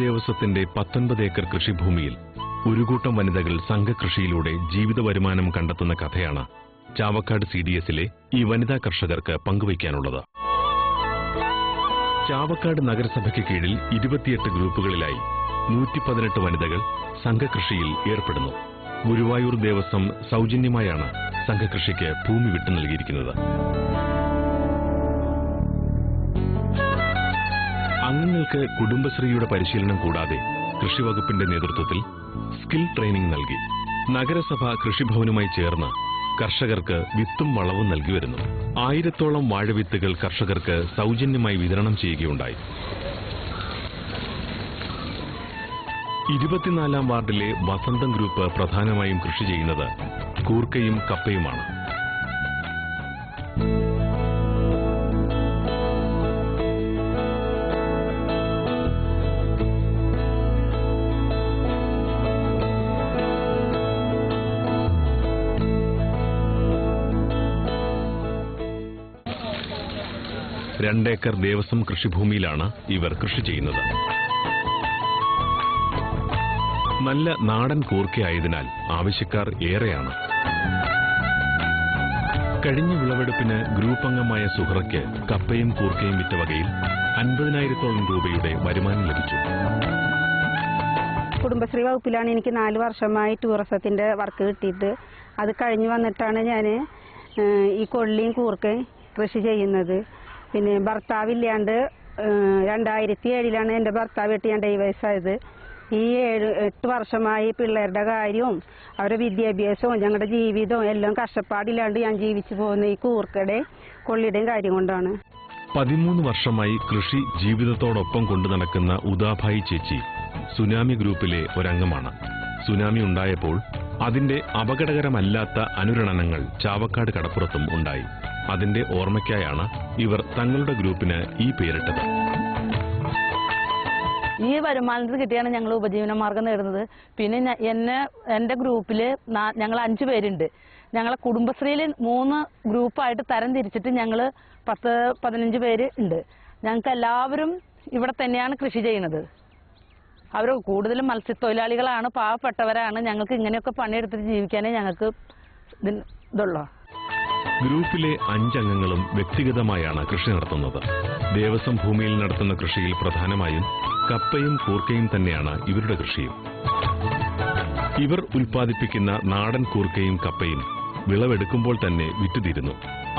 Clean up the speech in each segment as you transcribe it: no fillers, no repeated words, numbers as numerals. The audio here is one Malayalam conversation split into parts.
ദേവസ്വത്തിന്റെ 19 ഏക്കർ കൃഷിഭൂമിയിൽ ഒരു കൂട്ടം വനിതകൾ സംഘകൃഷിയിലൂടെ ജീവിത വരുമാനം കണ്ടെത്തുന്ന കഥയാണ് ചാവക്കാട് CDSലെ ഈ വനിതാ കർഷകർക്ക് പങ്കുവയ്ക്കാനുള്ളത്. ചാവക്കാട് നഗരസഭയ്ക്ക് കീഴിൽ 28 ഗ്രൂപ്പുകളിലായി 118 വനിതകൾ സംഘകൃഷിയിൽ ഏർപ്പെടുന്നു. ഗുരുവായൂർ ദേവസ്വം സൗജന്യമായാണ് സംഘകൃഷിക്ക് ഭൂമി വിട്ടു നൽകിയിരിക്കുന്നത്. അംഗങ്ങൾക്ക് കുടുംബശ്രീയുടെ പരിശീലനം കൂടാതെ കൃഷിവകുപ്പിന്റെ നേതൃത്വത്തിൽ സ്കിൽ ട്രെയിനിംഗ് നൽകി. നഗരസഭ കൃഷിഭവനുമായി ചേർന്ന് കർഷകർക്ക് വിത്തും വളവും നൽകി വരുന്നു. 1000ഓളം വാഴവിത്തുകൾ കർഷകർക്ക് സൗജന്യമായി വിതരണം ചെയ്യുകയുണ്ടായി. 24ാം വാർഡിലെ വസന്തം ഗ്രൂപ്പ് പ്രധാനമായും കൃഷി ചെയ്യുന്നത് കൂർക്കയും കപ്പയുമാണ്. രണ്ടേക്കർ ദേവസ്വം കൃഷിഭൂമിയിലാണ് ഇവർ കൃഷി ചെയ്യുന്നത്. നല്ല നാടൻ കൂർക്കയായതിനാൽ ആവശ്യക്കാർ ഏറെയാണ്. കഴിഞ്ഞ വിളവെടുപ്പിന് ഗ്രൂപ്പ് അംഗമായ സുഹറയ്ക്ക് കപ്പയും കൂർക്കയും വിറ്റ വകയിൽ 50,000ഓളം രൂപയുടെ വരുമാനം ലഭിച്ചു. കുടുംബശ്രീ വകുപ്പിലാണ് എനിക്ക് 4 വർഷമായി ടൂറിസത്തിന്റെ വർക്ക് കിട്ടിയിട്ട്. അത് കഴിഞ്ഞു വന്നിട്ടാണ് ഞാൻ ഈ കൊള്ളിയും കൂർക്കയും കൃഷി ചെയ്യുന്നത്. പിന്നെ ഭർത്താവില്ലാണ്ട് 2007 എൻ്റെ ഭർത്താവ് ഞാൻ ഡൈവേഴ്സായത്. ഈ 8 വർഷമായി പിള്ളേരുടെ കാര്യവും അവരുടെ വിദ്യാഭ്യാസവും ഞങ്ങളുടെ ജീവിതവും എല്ലാം കഷ്ടപ്പാടില്ലാണ്ട് ഞാൻ ജീവിച്ചു പോകുന്ന ഈ കൂർക്കയുടെയും കൊള്ളിയുടെയും കാര്യം കൊണ്ടാണ്. 13 വർഷമായി കൃഷി ജീവിതത്തോടൊപ്പം കൊണ്ടു നടക്കുന്ന ഉദാഭായി ചേച്ചി സുനാമി ഗ്രൂപ്പിലെ ഒരംഗമാണ്. സുനാമി ഉണ്ടായപ്പോൾ അതിന്റെ അപകടകരമല്ലാത്ത അനുരണനങ്ങൾ ചാവക്കാട് കടപ്പുറത്തും ഉണ്ടായി. അതിന്റെ ഓർമ്മയ്ക്കായാണ് ഇവർ തങ്ങളുടെ ഗ്രൂപ്പിന് ഈ പേരിട്ടത്. ഈ വരുമാനത്തിൽ കിട്ടിയാണ് ഞങ്ങൾ ഉപജീവന മാർഗം നേടുന്നത്. പിന്നെ എൻ്റെ ഗ്രൂപ്പിൽ ഞങ്ങൾ 5 പേരുണ്ട്. ഞങ്ങളെ കുടുംബശ്രീയിൽ 3 ഗ്രൂപ്പായിട്ട് തരം തിരിച്ചിട്ട് ഞങ്ങൾ 10-15 പേര് ഉണ്ട്. ഞങ്ങൾക്ക് എല്ലാവരും ഇവിടെ തന്നെയാണ് കൃഷി ചെയ്യുന്നത്. അവർ കൂടുതലും മത്സ്യത്തൊഴിലാളികളാണ്, പാവപ്പെട്ടവരാണ്. ഞങ്ങൾക്ക് ഇങ്ങനെയൊക്കെ പണിയെടുത്തിട്ട് ജീവിക്കാനേ ഞങ്ങൾക്ക് ഇതുള്ളൂ. ഗ്രൂപ്പിലെ 5 അംഗങ്ങളും വ്യക്തിഗതമായാണ് കൃഷി നടത്തുന്നത്. ദേവസ്വം ഭൂമിയിൽ നടത്തുന്ന കൃഷിയിൽ പ്രധാനമായും കപ്പയും കൂർക്കയും തന്നെയാണ് ഇവരുടെ കൃഷിയും. ഇവർ ഉൽപ്പാദിപ്പിക്കുന്ന നാടൻ കൂർക്കയും കപ്പയും വിളവെടുക്കുമ്പോൾ തന്നെ വിറ്റുതീരുന്നു.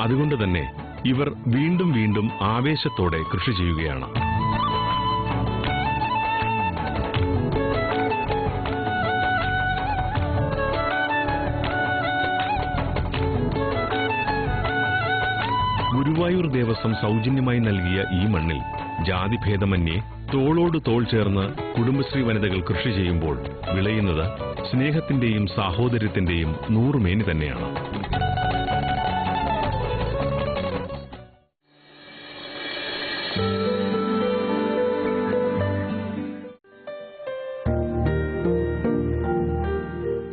അതുകൊണ്ട് തന്നെ ഇവർ വീണ്ടും വീണ്ടും ആവേശത്തോടെ കൃഷി ചെയ്യുകയാണ്. ഗുരുവായൂർ ദേവസ്വം സൗജന്യമായി നൽകിയ ഈ മണ്ണിൽ ജാതിഭേദമന്യേ തോളോട് തോൾ ചേർന്ന് കുടുംബശ്രീ വനിതകൾ കൃഷി ചെയ്യുമ്പോൾ വിളയുന്നത് സ്നേഹത്തിന്റെയും സാഹോദര്യത്തിന്റെയും 100 മേനി തന്നെയാണ്.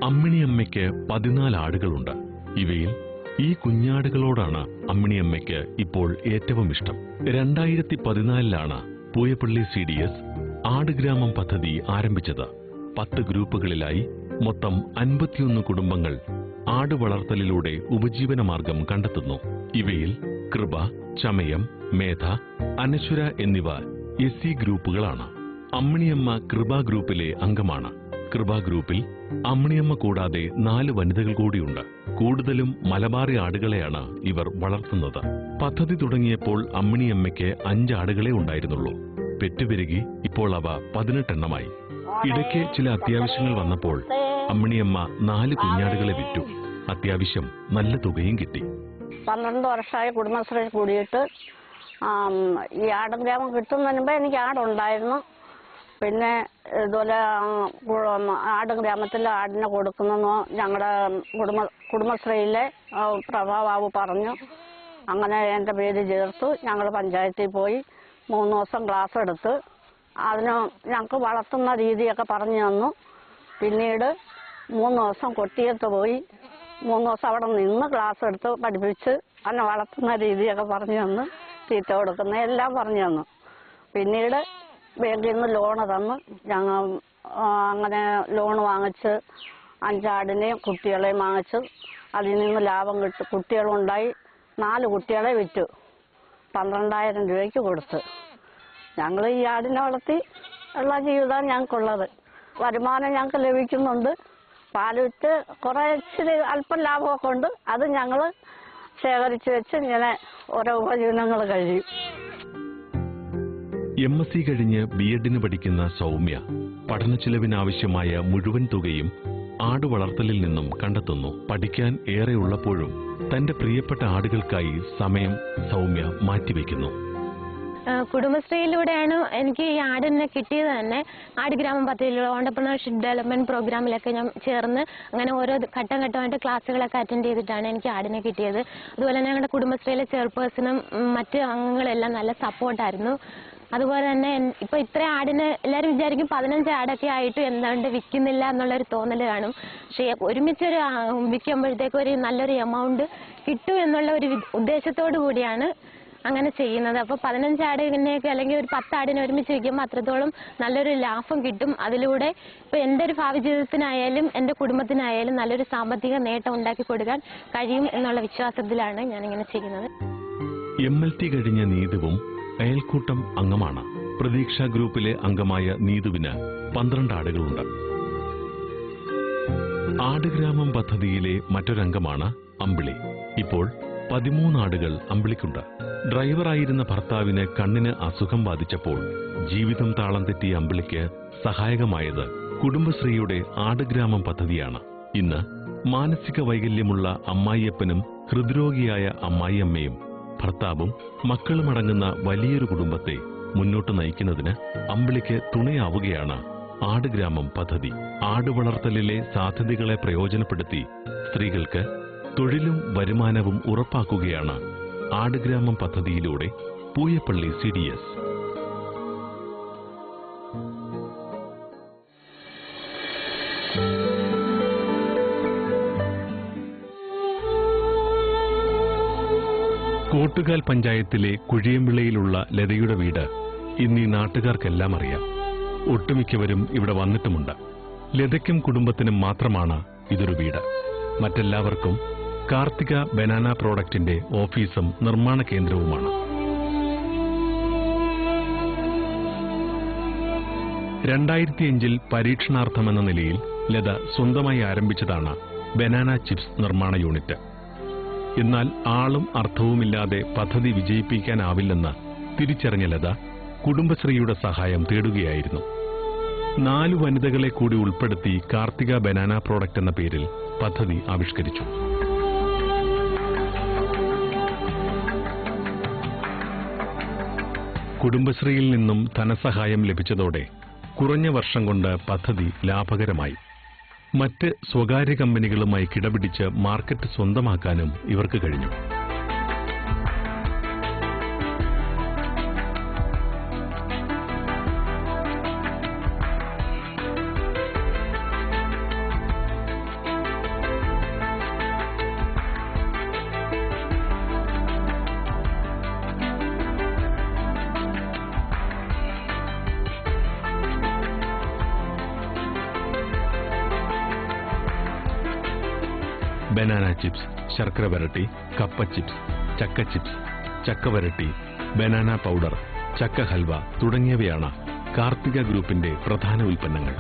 അമ്മിണിയമ്മയ്ക്ക് 14 ആടുകളുണ്ട്. ഇവയിൽ ഈ കുഞ്ഞാടുകളോടാണ് അമ്മിണിയമ്മയ്ക്ക് ഇപ്പോൾ ഏറ്റവും ഇഷ്ടം. 2014 പൂയപ്പള്ളി CDS ആടുഗ്രാമം പദ്ധതി ആരംഭിച്ചത്. 10 ഗ്രൂപ്പുകളിലായി മൊത്തം 51 കുടുംബങ്ങൾ ആടുവളർത്തലിലൂടെ ഉപജീവനമാർഗം കണ്ടെത്തുന്നു. ഇവയിൽ കൃപ, ചമയം, മേധ, അനശ്വര എന്നിവ SC ഗ്രൂപ്പുകളാണ്. അമ്മിണിയമ്മ കൃപ ഗ്രൂപ്പിലെ അംഗമാണ്. കൃപ ഗ്രൂപ്പിൽ അമ്മിണിയമ്മ കൂടാതെ 4 വനിതകൾ കൂടിയുണ്ട്. കൂടുതലും മലബാറി ആടുകളെയാണ് ഇവർ വളർത്തുന്നത്. പദ്ധതി തുടങ്ങിയപ്പോൾ അമ്മിണിയമ്മയ്ക്ക് 5 ആടുകളെ ഉണ്ടായിരുന്നുള്ളൂ. പെറ്റുപെരുകി ഇപ്പോൾ അവ 18 എണ്ണമായി. ഇടയ്ക്ക് ചില അത്യാവശ്യങ്ങൾ വന്നപ്പോൾ അമ്മിണിയമ്മ 4 കുഞ്ഞാടുകളെ വിറ്റു. അത്യാവശ്യം നല്ല തുകയും കിട്ടി. 12 വർഷമായി കുടുംബശ്രീ കൂടിയിട്ട് ഈ ആടുഗ്രാമം കിട്ടുന്നതിന് മുമ്പ് എനിക്ക് ആടുണ്ടായിരുന്നു. പിന്നെ ഇതുപോലെ ആടുഗ്രാമത്തിൽ ആടിനെ കൊടുക്കുന്നെന്ന് ഞങ്ങളുടെ കുടുംബശ്രീയിലെ പ്രഭാബാബു പറഞ്ഞു. അങ്ങനെ എൻ്റെ പേര് ചേർത്തു. ഞങ്ങൾ പഞ്ചായത്തിൽ പോയി 3 ദിവസം ക്ലാസ് എടുത്ത് അതിന് ഞങ്ങൾക്ക് വളർത്തുന്ന രീതിയൊക്കെ പറഞ്ഞു തന്നു. പിന്നീട് 3 ദിവസം കൊട്ടിയത്ത് പോയി 3 ദിവസം അവിടെ നിന്ന് ക്ലാസ് എടുത്ത് പഠിപ്പിച്ച് അതിനെ വളർത്തുന്ന രീതിയൊക്കെ പറഞ്ഞു തന്നു. തീറ്റ കൊടുക്കുന്ന എല്ലാം പറഞ്ഞു തന്നു. പിന്നീട് ബാങ്കിൽ നിന്ന് ലോണ് തന്ന് ഞങ്ങൾ അങ്ങനെ ലോൺ വാങ്ങിച്ച് 5 ആടിനെയും കുട്ടികളെയും വാങ്ങിച്ച് അതിൽ നിന്ന് ലാഭം കിട്ടും. കുട്ടികളുണ്ടായി 4 കുട്ടികളെ വിറ്റു 12,000 രൂപയ്ക്ക് കൊടുത്ത്. ഞങ്ങൾ ഈ ആടിനെ വളർത്തി ഉള്ള ജീവിതം ഞങ്ങൾക്കുള്ളത്. വരുമാനം ഞങ്ങൾക്ക് ലഭിക്കുന്നുണ്ട്. പാല് വിറ്റ് കുറേ ഇച്ചിരി അല്പം ലാഭമൊക്കെ ഉണ്ട്. അത് ഞങ്ങൾ ശേഖരിച്ച് വെച്ച് ഇങ്ങനെ ഓരോ ഉപജീവനങ്ങൾ കഴിയും. MSc കഴിഞ്ഞ് B.Ed പഠിക്കുന്ന സൗമ്യ പഠന ചെലവിനാവശ്യമായ മുഴുവൻ തുകയും ആടുവളർത്തലിൽ നിന്നും കണ്ടെത്തുന്നു. പഠിക്കാൻ ഏറെ ഉള്ളപ്പോഴും തന്റെ പ്രിയപ്പെട്ട ആടുകൾക്കായി സമയം സൗമ്യ മാറ്റിവെക്കുന്നു. കുടുംബശ്രീയിലൂടെയാണ് എനിക്ക് ഈ ആടിനെ കിട്ടിയത് തന്നെ. ആട് ഗ്രാമം പദ്ധതിയിലുള്ള ഓണ്ടർപ്രണർഷിപ്പ് ഡെവലപ്മെന്റ് പ്രോഗ്രാമിലൊക്കെ ഞാൻ ചേർന്ന് അങ്ങനെ ഓരോ ഘട്ടമായിട്ട് ക്ലാസ്സുകളൊക്കെ അറ്റൻഡ് ചെയ്തിട്ടാണ് എനിക്ക് ആടിനെ കിട്ടിയത്. അതുപോലെ തന്നെ ഞങ്ങളുടെ കുടുംബശ്രീയിലെ ചെയർപേഴ്സണും മറ്റ് അംഗങ്ങളെല്ലാം നല്ല സപ്പോർട്ടായിരുന്നു. അതുപോലെ തന്നെ ഇപ്പൊ ഇത്ര ആടിന് എല്ലാവരും വിചാരിക്കും 15 ആടൊക്കെ ആയിട്ട് എന്താണ്ട് വിൽക്കുന്നില്ല എന്നുള്ളൊരു തോന്നൽ കാണും. പക്ഷേ ഒരുമിച്ചൊരു വിൽക്കുമ്പോഴത്തേക്ക് ഒരു നല്ലൊരു എമൗണ്ട് കിട്ടും എന്നുള്ള ഒരു ഉദ്ദേശത്തോടു കൂടിയാണ് അങ്ങനെ ചെയ്യുന്നത്. അപ്പോൾ 15 ആടിനെയൊക്കെ അല്ലെങ്കിൽ ഒരു 10 ആടിനെ ഒരുമിച്ച് വിൽക്കുമ്പോൾ അത്രത്തോളം നല്ലൊരു ലാഭം കിട്ടും. അതിലൂടെ ഇപ്പോൾ എൻ്റെ ഒരു ഭാവി ജീവിതത്തിനായാലും എൻ്റെ കുടുംബത്തിനായാലും നല്ലൊരു സാമ്പത്തിക നേട്ടം ഉണ്ടാക്കി കൊടുക്കാൻ കഴിയും എന്നുള്ള വിശ്വാസത്തിലാണ് ഞാനിങ്ങനെ ചെയ്യുന്നത്. MLT കഴിഞ്ഞ നീതുവും അയൽക്കൂട്ടം അംഗമാണ്. പ്രതീക്ഷ ഗ്രൂപ്പിലെ അംഗമായ നീതുവിന് 12 ആടുകളുണ്ട്. ആടുഗ്രാമം പദ്ധതിയിലെ മറ്റൊരംഗമാണ് അമ്പിളി. ഇപ്പോൾ 13 ആടുകൾ അമ്പിളിക്കുണ്ട്. ഡ്രൈവറായിരുന്ന ഭർത്താവിന് കണ്ണിന് അസുഖം ബാധിച്ചപ്പോൾ ജീവിതം താളം തെറ്റിയ അമ്പിളിക്ക് സഹായകമായത് കുടുംബശ്രീയുടെ ആടുഗ്രാമം പദ്ധതിയാണ്. ഇന്ന് മാനസിക വൈകല്യമുള്ള അമ്മായിയപ്പനും ഹൃദ്രോഗിയായ അമ്മായിയമ്മയും ഭർത്താവും മക്കളുമടങ്ങുന്ന വലിയൊരു കുടുംബത്തെ മുന്നോട്ട് നയിക്കുന്നതിന് അമ്പിളിക്ക് തുണയാവുകയാണ് ആടുഗ്രാമം പദ്ധതി. ആടുവളർത്തലിലെ സാധ്യതകളെ പ്രയോജനപ്പെടുത്തി സ്ത്രീകൾക്ക് തൊഴിലും വരുമാനവും ഉറപ്പാക്കുകയാണ് ആടുഗ്രാമം പദ്ധതിയിലൂടെ പൂയപ്പള്ളി CDS. കോട്ടുകാൽ പഞ്ചായത്തിലെ കുഴിയമ്പിള്ളയിലുള്ള ലതയുടെ വീട് ഇന്നീ നാട്ടുകാർക്കെല്ലാം അറിയാം. ഒട്ടുമിക്കവരും ഇവിടെ വന്നിട്ടുമുണ്ട്. ലതയ്ക്കും കുടുംബത്തിനും മാത്രമാണ് ഇതൊരു വീട്. മറ്റെല്ലാവർക്കും കാർത്തിക ബനാന പ്രോഡക്റ്റിന്റെ ഓഫീസും നിർമ്മാണ കേന്ദ്രവുമാണ്. 2005 പരീക്ഷണാർത്ഥമെന്ന നിലയിൽ ലത സ്വന്തമായി ആരംഭിച്ചതാണ് ബനാന ചിപ്സ് നിർമ്മാണ യൂണിറ്റ്. എന്നാൽ ആളും അർത്ഥവുമില്ലാതെ പദ്ധതി വിജയിപ്പിക്കാനാവില്ലെന്ന് തിരിച്ചറിഞ്ഞ ലത കുടുംബശ്രീയുടെ സഹായം തേടുകയായിരുന്നു. 4 വനിതകളെ കൂടി ഉൾപ്പെടുത്തി കാർത്തിക ബനാന പ്രോഡക്റ്റ് എന്ന പേരിൽ പദ്ധതി ആവിഷ്കരിച്ചു. കുടുംബശ്രീയിൽ നിന്നും ധനസഹായം ലഭിച്ചതോടെ കുറഞ്ഞ വർഷം കൊണ്ട് പദ്ധതി ലാഭകരമായി. മറ്റ് സ്വകാര്യ കമ്പനികളുമായി കിടപിടിച്ച് മാർക്കറ്റ് സ്വന്തമാക്കാനും ഇവർക്ക് കഴിഞ്ഞു. ബനാന ചിപ്സ്, ശർക്കര വരട്ടി, കപ്പ ചിപ്സ്, ചക്ക ചിപ്സ്, ചക്ക വരട്ടി, ബനാന പൗഡർ, ചക്ക ഹൽവ തുടങ്ങിയവയാണ് കാർത്തിക ഗ്രൂപ്പിന്റെ പ്രധാന ഉൽപ്പന്നങ്ങൾ.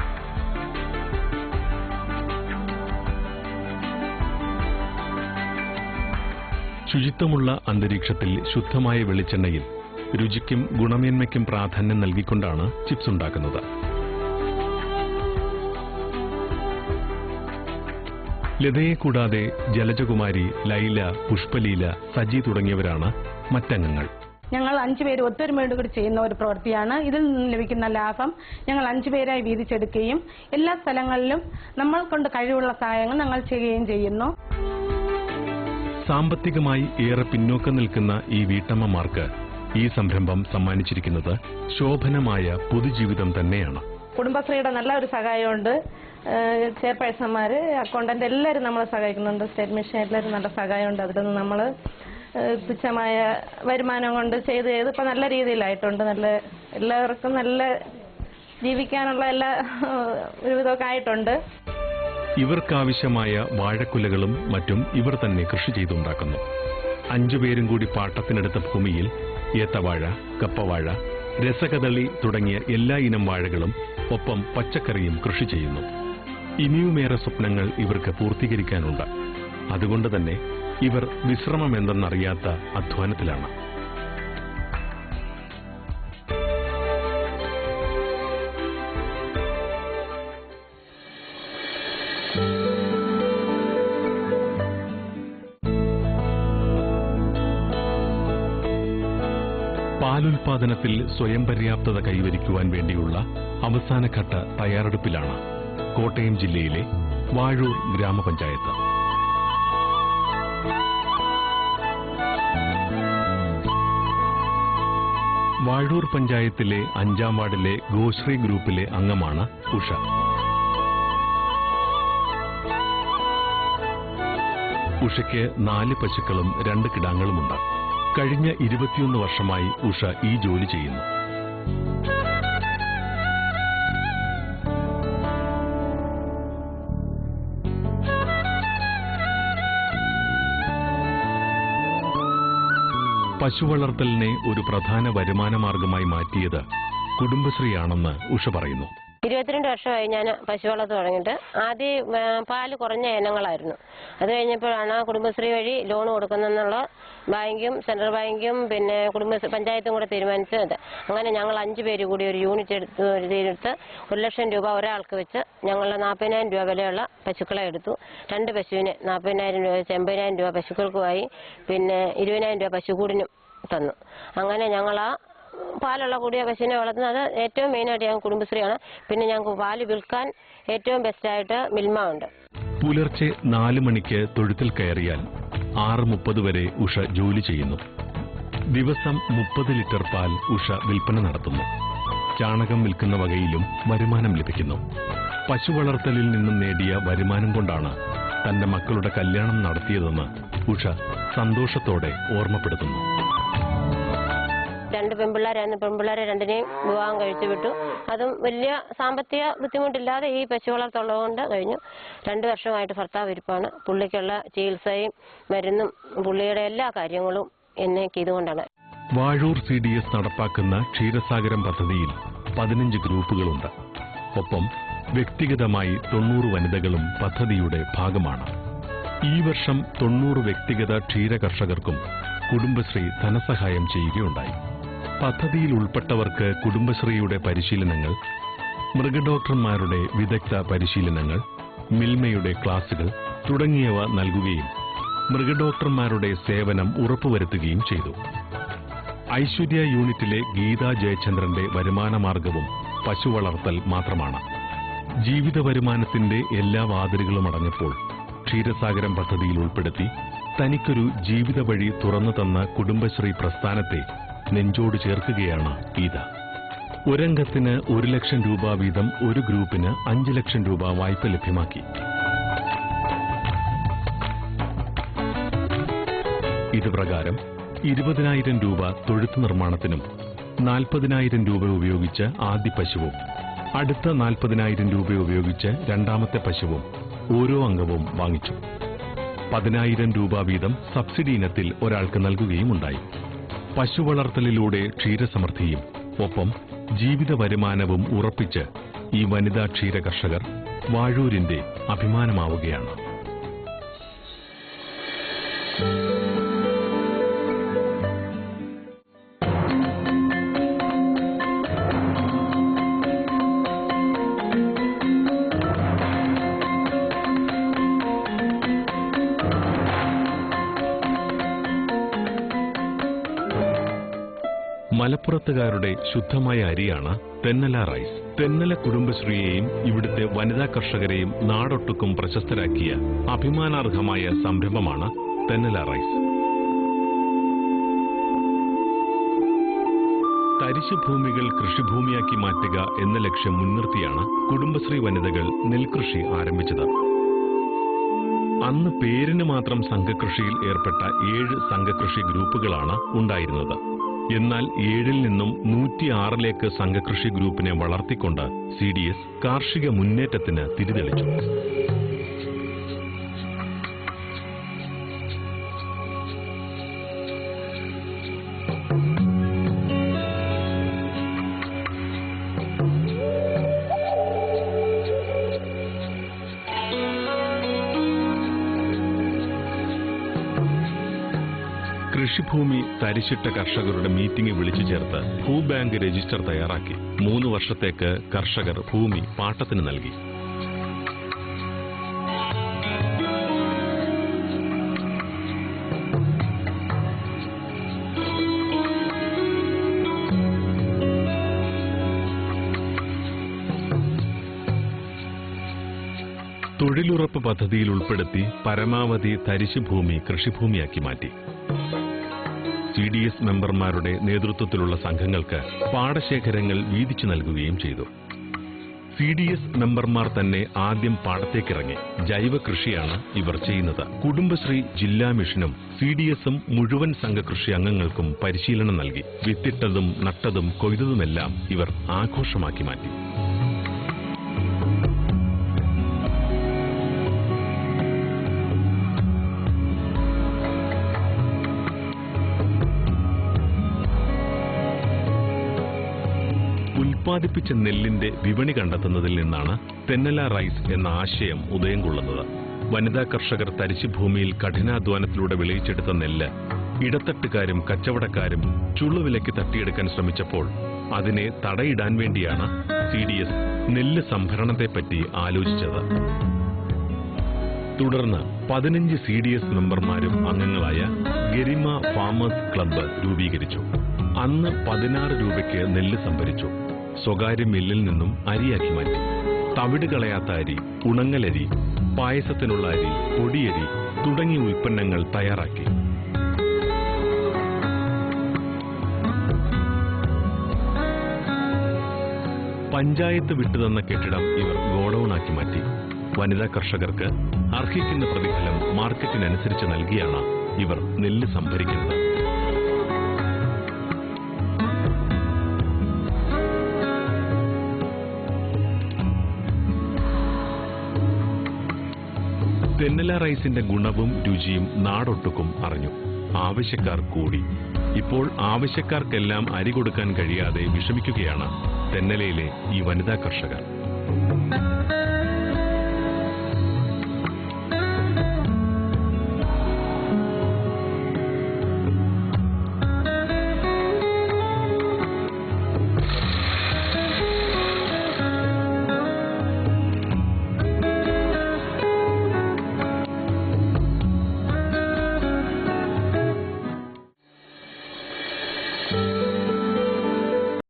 ശുചിത്വമുള്ള അന്തരീക്ഷത്തിൽ ശുദ്ധമായ വെളിച്ചെണ്ണയിൽ രുചിക്കും ഗുണമേന്മയ്ക്കും പ്രാധാന്യം നൽകിക്കൊണ്ടാണ് ചിപ്സ് ഉണ്ടാക്കുന്നത്. ലതയെ കൂടാതെ ജലജകുമാരി, ലൈല, പുഷ്പലീല, സജി തുടങ്ങിയവരാണ് മറ്റംഗങ്ങൾ. ഞങ്ങൾ 5 പേര് ഒത്തൊരുമയോട് കൂടി ചെയ്യുന്ന ഒരു പ്രവൃത്തിയാണ്. ഇതിൽ നിന്ന് ലഭിക്കുന്ന ലാഭം ഞങ്ങൾ 5 പേരായി വീതിച്ചെടുക്കുകയും എല്ലാ സ്ഥലങ്ങളിലും നമ്മൾ കൊണ്ട് കഴിവുള്ള സഹായങ്ങൾ ഞങ്ങൾ ചെയ്യുകയും ചെയ്യുന്നു. സാമ്പത്തികമായി ഏറെ പിന്നോക്കം നിൽക്കുന്ന ഈ വീട്ടമ്മമാർക്ക് ഈ സംരംഭം സമ്മാനിച്ചിരിക്കുന്നത് ശോഭനമായ പൊതുജീവിതം തന്നെയാണ്. കുടുംബശ്രീയുടെ നല്ല ഒരു സഹായമുണ്ട്. ചെയർപേഴ്സൺമാർ, അക്കൗണ്ടന്റ് എല്ലാവരും നമ്മളെ സഹായിക്കുന്നുണ്ട്. സ്റ്റേറ്റ് മിഷൻ എല്ലാവരും നല്ല സഹായമുണ്ട്. അതിലൊന്നും നമ്മൾ തുച്ഛമായ വരുമാനം കൊണ്ട് ചെയ്ത് ഇപ്പം നല്ല രീതിയിലായിട്ടുണ്ട്. എല്ലാവർക്കും നല്ല ജീവിക്കാനുള്ള എല്ലാ ഒരുവിധമൊക്കെ ആയിട്ടുണ്ട്. ഇവർക്കാവശ്യമായ വാഴക്കുലകളും മറ്റും ഇവർ തന്നെ കൃഷി ചെയ്തുണ്ടാക്കുന്നു. 5 പേരും കൂടി പാട്ടത്തിനെടുത്ത ഭൂമിയിൽ ഏത്തവാഴ, കപ്പവാഴ, രസകദളി തുടങ്ങിയ എല്ലാ ഇനം വാഴകളും ഒപ്പം പച്ചക്കറിയും കൃഷി ചെയ്യുന്നു. ഇനിയുമേറെ സ്വപ്നങ്ങൾ ഇവർക്ക് പൂർത്തീകരിക്കാനുണ്ട്. അതുകൊണ്ട് തന്നെ ഇവർ വിശ്രമമെന്തെന്നറിയാത്ത അധ്വാനത്തിലാണ്. പാലുൽപാദനത്തിൽ സ്വയം പര്യാപ്തത കൈവരിക്കുവാൻ വേണ്ടിയുള്ള അവസാനഘട്ട തയ്യാറെടുപ്പിലാണ് കോട്ടയം ജില്ലയിലെ വാഴൂർ ഗ്രാമപഞ്ചായത്ത്. വാഴൂർ പഞ്ചായത്തിലെ 5-ാം വാർഡിലെ ഗോശ്രീ ഗ്രൂപ്പിലെ അംഗമാണ് ഉഷ. ഉഷയ്ക്ക് 4 പശുക്കളും 2 കിടാങ്ങളുമുണ്ട്. കഴിഞ്ഞ 21 വർഷമായി ഉഷ ഈ ജോലി ചെയ്യുന്നു. പശുവളർത്തലിനെ ഒരു പ്രധാന വരുമാനമാർഗമായി മാറ്റിയത് കുടുംബശ്രീയാണെന്ന് ഉഷ പറയുന്നു. 22 വർഷമായി ഞാൻ പശു വളർത്ത് തുടങ്ങിയിട്ട്. ആദ്യം പാല് കുറഞ്ഞ ഇനങ്ങളായിരുന്നു. അത് കഴിഞ്ഞപ്പോഴാണ് കുടുംബശ്രീ വഴി ലോൺ കൊടുക്കുന്നതെന്നുള്ള ബാങ്കും സെൻട്രൽ ബാങ്കും പിന്നെ പഞ്ചായത്തും കൂടെ തീരുമാനിച്ചത്. അങ്ങനെ ഞങ്ങൾ 5 പേര് കൂടി ഒരു യൂണിറ്റ് എടുത്ത് 1 ലക്ഷം രൂപ ഒരാൾക്ക് വെച്ച് ഞങ്ങൾ 40,000 രൂപ വിലയുള്ള പശുക്കളെ എടുത്തു. 2 പശുവിന് 40,000 രൂപ വെച്ച് 80,000 രൂപ പശുക്കൾക്കുമായി, പിന്നെ 20,000 രൂപ പശുക്കൂടിനും തന്നു. അങ്ങനെ ഞങ്ങൾ ആ പാലുള്ള കൂടിയ പശുവിനെ വളർത്തുന്നത് ഏറ്റവും മെയിനായിട്ട് ഞങ്ങൾ കുടുംബശ്രീയാണ്. പിന്നെ ഞങ്ങൾക്ക് പാല് വിൽക്കാൻ ഏറ്റവും ബെസ്റ്റായിട്ട് മിൽമ ഉണ്ട്. പുലർച്ചെ 4 മണിക്ക് തൊഴുത്തിൽ കയറിയാൽ 6:30 വരെ ഉഷ ജോലി ചെയ്യുന്നു. ദിവസം 30 ലിറ്റർ പാൽ ഉഷ വിൽപ്പന നടത്തുന്നു. ചാണകം വിൽക്കുന്ന വകയിലും വരുമാനം ലഭിക്കുന്നു. പശു വളർത്തലിൽ നിന്നും നേടിയ വരുമാനം കൊണ്ടാണ് തന്റെ മക്കളുടെ കല്യാണം നടത്തിയതെന്ന് ഉഷ സന്തോഷത്തോടെ ഓർമ്മപ്പെടുത്തുന്നു. 2 പെൺപിള്ളേരായിരുന്നു. പെൺപിള്ളേരെ 2നെയും വിവാഹം കഴിച്ചു വിട്ടു. അതും വലിയ സാമ്പത്തിക ബുദ്ധിമുട്ടില്ലാതെ ഈ പശു വളർത്തുള്ളതുകൊണ്ട് കഴിഞ്ഞു. 2 വർഷമായിട്ട് ഭർത്താവ് ഇരിപ്പാണ്. പുള്ളിക്കുള്ള ചികിത്സയും മരുന്നും പുള്ളിയുടെ എല്ലാ കാര്യങ്ങളും എന്നേക്ക് ഇതുകൊണ്ടാണ്. വാഴൂർ CDS നടപ്പാക്കുന്ന ക്ഷീരസാഗരം പദ്ധതിയിൽ 15 ഗ്രൂപ്പുകളുണ്ട്. ഒപ്പം വ്യക്തിഗതമായി 90 വനിതകളും പദ്ധതിയുടെ ഭാഗമാണ്. ഈ വർഷം 90 വ്യക്തിഗത ക്ഷീര കർഷകർക്കും കുടുംബശ്രീ ധനസഹായം ചെയ്യുകയുണ്ടായി. പദ്ധതിയിൽ ഉൾപ്പെട്ടവർക്ക് കുടുംബശ്രീയുടെ പരിശീലനങ്ങൾ, മൃഗഡോക്ടർമാരുടെ വിദഗ്ധ പരിശീലനങ്ങൾ, മിൽമയുടെ ക്ലാസുകൾ തുടങ്ങിയവ നൽകുകയും മൃഗഡോക്ടർമാരുടെ സേവനം ഉറപ്പുവരുത്തുകയും ചെയ്തു. ഐശ്വര്യ യൂണിറ്റിലെ ഗീതാ ജയചന്ദ്രന്റെ വരുമാനമാർഗവും പശു വളർത്തൽ മാത്രമാണ്. ജീവിത വരുമാനത്തിന്റെ എല്ലാ വാതിലുകളും അടഞ്ഞപ്പോൾ ക്ഷീരസാഗരം പദ്ധതിയിൽ ഉൾപ്പെടുത്തി തനിക്കൊരു ജീവിത വഴി തുറന്നു തന്ന കുടുംബശ്രീ പ്രസ്ഥാനത്തെ നെഞ്ചോട് ചേർക്കുകയാണ് ഗീത. ഒരംഗത്തിന് 1 ലക്ഷം രൂപ വീതം ഒരു ഗ്രൂപ്പിന് 5 ലക്ഷം രൂപ വായ്പ ലഭ്യമാക്കി. ഇതുപ്രകാരം 20,000 രൂപ തൊഴുത്ത് നിർമ്മാണത്തിനും 40,000 രൂപ ഉപയോഗിച്ച് ആദ്യ പശുവും അടുത്ത 40,000 രൂപ ഉപയോഗിച്ച് രണ്ടാമത്തെ പശുവും ഓരോ അംഗവും വാങ്ങിച്ചു. 10,000 രൂപ വീതം സബ്സിഡി ഇനത്തിൽ ഒരാൾക്ക് നൽകുകയുമുണ്ടായി. പശു വളർത്തലിലൂടെ ക്ഷീരസമൃദ്ധിയും ഒപ്പം ജീവിത വരുമാനവും ഉറപ്പിച്ച് ഈ വനിതാ ക്ഷീര കർഷകർ വാഴൂരിന്റെ അഭിമാനമാവുകയാണ്. മലപ്പുറത്തുകാരുടെ ശുദ്ധമായ അരിയാണ് തെന്നല റൈസ്. തെന്നല കുടുംബശ്രീയെയും ഇവിടുത്തെ വനിതാ കർഷകരെയും നാടൊട്ടുക്കും പ്രശസ്തരാക്കിയ അഭിമാനാർഹമായ സംരംഭമാണ് തെന്നല റൈസ്. തരിശുഭൂമികൾ കൃഷിഭൂമിയാക്കി മാറ്റുക എന്ന ലക്ഷ്യം മുൻനിർത്തിയാണ് കുടുംബശ്രീ വനിതകൾ നെൽകൃഷി ആരംഭിച്ചത്. അന്ന് പേരിന് മാത്രം സംഘകൃഷിയിൽ ഏർപ്പെട്ട 7 സംഘകൃഷി ഗ്രൂപ്പുകളാണ് ഉണ്ടായിരുന്നത്. എന്നാൽ 7-ൽ നിന്നും 106-ലേക്ക് സംഘകൃഷി ഗ്രൂപ്പിനെ വളർത്തിക്കൊണ്ട് CDS കാർഷിക മുന്നേറ്റത്തിന് തിരിതെളിച്ചു. കൃഷിഭൂമി തരിശിട്ട കർഷകരുടെ മീറ്റിംഗ് വിളിച്ചു ചേർത്ത് ഭൂബാങ്ക് രജിസ്റ്റർ തയ്യാറാക്കി 3 വർഷത്തേക്ക് കർഷകർ ഭൂമി പാട്ടത്തിന് നൽകി. തൊഴിലുറപ്പ് പദ്ധതിയിൽ ഉൾപ്പെടുത്തി പരമാവധി തരിശുഭൂമി കൃഷിഭൂമിയാക്കി മാറ്റി. CDS മെമ്പർമാരുടെ നേതൃത്വത്തിലുള്ള സംഘങ്ങൾക്ക് പാടശേഖരങ്ങൾ വീതിച്ചു നൽകുകയും ചെയ്തു. CDS മെമ്പർമാർ തന്നെ ആദ്യം പാടത്തേക്കിറങ്ങി. ജൈവ കൃഷിയാണ് ഇവർ ചെയ്യുന്നത്. കുടുംബശ്രീ ജില്ലാ മിഷനും CDSഉം മുഴുവൻ സംഘകൃഷി അംഗങ്ങൾക്കും പരിശീലനം നൽകി. വിത്തിട്ടതും നട്ടതും കൊയ്തതുമെല്ലാം ഇവർ ആഘോഷമാക്കി മാറ്റി. ഉൽപ്പാദിപ്പിച്ച നെല്ലിന്റെ വിപണി കണ്ടെത്തുന്നതിൽ നിന്നാണ് തെന്നല റൈസ് എന്ന ആശയം ഉദയം കൊള്ളുന്നത്. വനിതാ കർഷകർ തരിശുഭൂമിയിൽ കഠിനാധ്വാനത്തിലൂടെ വിളയിച്ചെടുത്ത നെല്ല് ഇടത്തട്ടുകാരും കച്ചവടക്കാരും ചുളുവിലയ്ക്ക് തട്ടിയെടുക്കാൻ ശ്രമിച്ചപ്പോൾ അതിനെ തടയിടാൻ വേണ്ടിയാണ് CDS നെല്ല് സംഭരണത്തെപ്പറ്റി ആലോചിച്ചത്. തുടർന്ന് 15 CDS മെമ്പർമാരും അംഗങ്ങളായ ഗരിമ ഫാമേഴ്സ് ക്ലബ്ബ് രൂപീകരിച്ചു. അന്ന് 16 രൂപയ്ക്ക് നെല്ല് സംഭരിച്ചു. സ്വകാര്യ മില്ലിൽ നിന്നും അരിയാക്കി മാറ്റി. തവിട് കളയാത്ത അരി, ഉണങ്ങലരി, പായസത്തിനുള്ള അരി, പൊടിയരി തുടങ്ങിയ ഉൽപ്പന്നങ്ങൾ തയ്യാറാക്കി. പഞ്ചായത്ത് വിട്ടുതന്ന കെട്ടിടം ഇവർ ഗോഡൌണാക്കി മാറ്റി. വനിതാ കർഷകർക്ക് അർഹിക്കുന്ന പ്രതിഫലം മാർക്കറ്റിനനുസരിച്ച് നൽകിയാണ് ഇവർ നെല്ല് സംഭരിക്കുന്നത്. തെന്നല റൈസിന്റെ ഗുണവും രുചിയും നാടൊട്ടുക്കും അറിഞ്ഞു. ആവശ്യക്കാർ കൂടി. ഇപ്പോൾ ആവശ്യക്കാർക്കെല്ലാം അരി കൊടുക്കാൻ കഴിയാതെ വിഷമിക്കുകയാണ് തെന്നലയിലെ ഈ വനിതാ കർഷകർ.